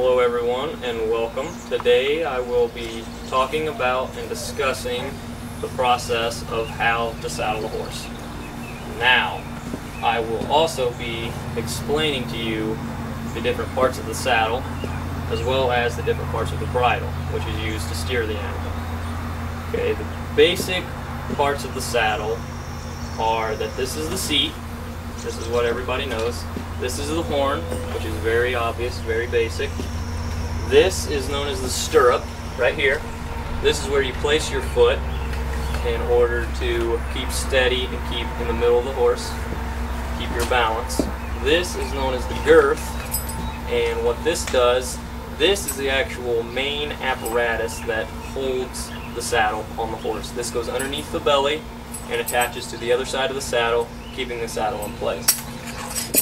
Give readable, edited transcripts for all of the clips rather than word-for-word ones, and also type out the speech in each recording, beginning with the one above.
Hello everyone and welcome. Today I will be talking about and discussing the process of how to saddle a horse. Now, I will also be explaining to you the different parts of the saddle as well as the different parts of the bridle, which is used to steer the animal. Okay, the basic parts of the saddle are that this is the seat. This is what everybody knows. This is the horn, which is very obvious, very basic. This is known as the stirrup, right here. This is where you place your foot in order to keep steady and keep in the middle of the horse, keep your balance. This is known as the girth, and what this does, this is the actual main apparatus that holds the saddle on the horse. This goes underneath the belly and attaches to the other side of the saddle, keeping the saddle in place.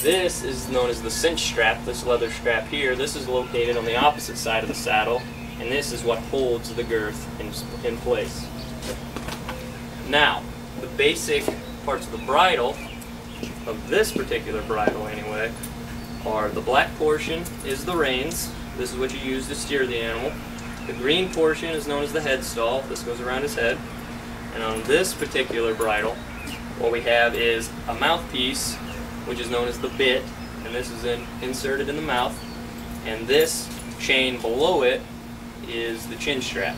This is known as the cinch strap, this leather strap here. This is located on the opposite side of the saddle, and this is what holds the girth in place. Now, the basic parts of the bridle, of this particular bridle anyway, are the black portion is the reins. This is what you use to steer the animal. The green portion is known as the headstall. This goes around his head. And on this particular bridle, what we have is a mouthpiece, which is known as the bit, and this is inserted in the mouth. And this chain below it is the chin strap.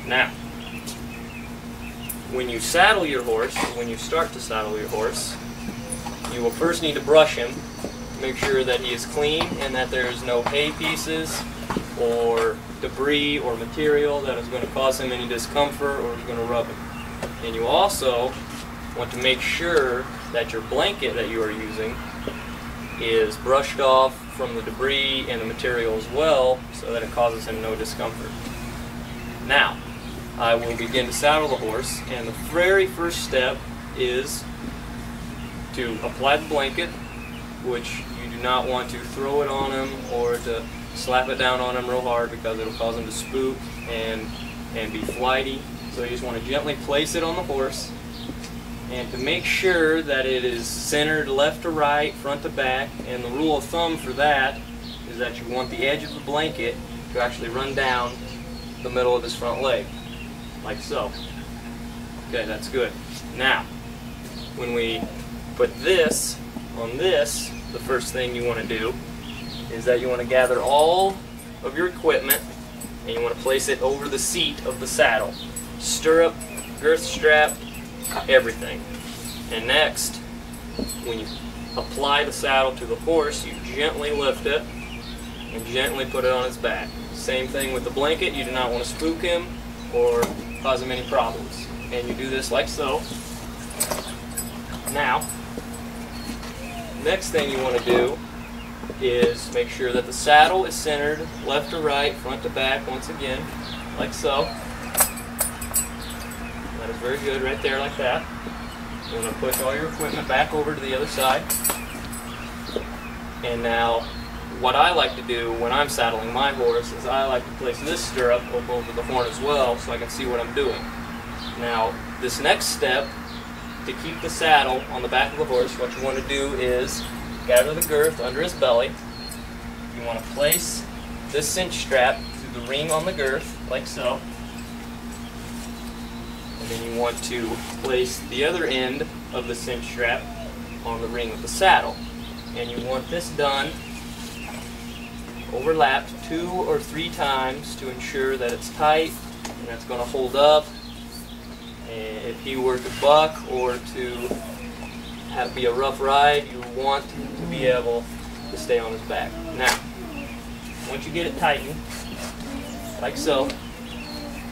Now, when you saddle your horse, or when you start to saddle your horse, you will first need to brush him, make sure that he is clean and that there's no hay pieces or debris or material that is going to cause him any discomfort or is going to rub him. And you also want to make sure that your blanket that you are using is brushed off from the debris and the material as well, so that it causes him no discomfort. Now, I will begin to saddle the horse, and the very first step is to apply the blanket, which you do not want to throw it on him or to slap it down on him real hard because it will cause him to spook and be flighty. So you just want to gently place it on the horse, and to make sure that it is centered left to right, front to back. And the rule of thumb for that is that you want the edge of the blanket to actually run down the middle of his front leg, like so. Okay, that's good. Now, when we put this on this, the first thing you want to do is that you want to gather all of your equipment and you want to place it over the seat of the saddle. Stirrup, girth strap, everything. And next, when you apply the saddle to the horse, you gently lift it and gently put it on his back. Same thing with the blanket. You do not want to spook him or cause him any problems. And you do this like so. Now, next thing you want to do is make sure that the saddle is centered left to right, front to back, once again, like so. That is very good right there, like that. You want to push all your equipment back over to the other side. And now, what I like to do when I'm saddling my horse is I like to place this stirrup over the horn as well so I can see what I'm doing. Now, this next step, to keep the saddle on the back of the horse, what you want to do is gather the girth under his belly. You want to place this cinch strap through the ring on the girth, like so. And then you want to place the other end of the cinch strap on the ring of the saddle. And you want this done overlapped 2 or 3 times to ensure that it's tight and that's going to hold up. And if he were to buck or to be a rough ride, you want to be able to stay on his back. Now, once you get it tightened, like so,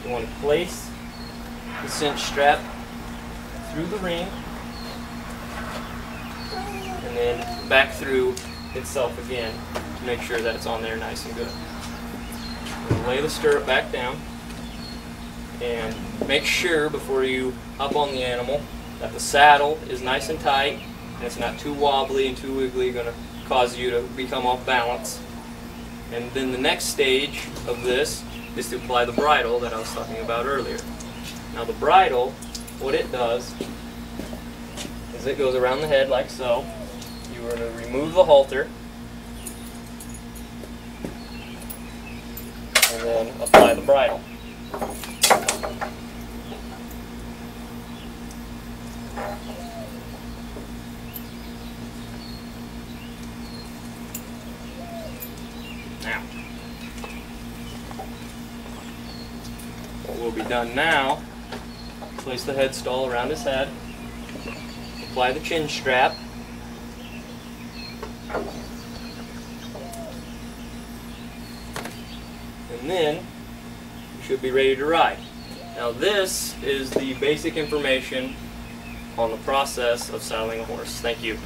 you want to place the cinch strap through the ring and then back through itself again to make sure that it's on there nice and good. Lay the stirrup back down and make sure before you up on the animal that the saddle is nice and tight and it's not too wobbly and too wiggly, going to cause you to become off balance. And then the next stage of this is to apply the bridle that I was talking about earlier. Now the bridle, what it does is it goes around the head like so. You are to remove the halter then apply the bridle. Now, what will be done now, place the head stall around his head, apply the chin strap, and then you should be ready to ride. Now this is the basic information on the process of saddling a horse. Thank you.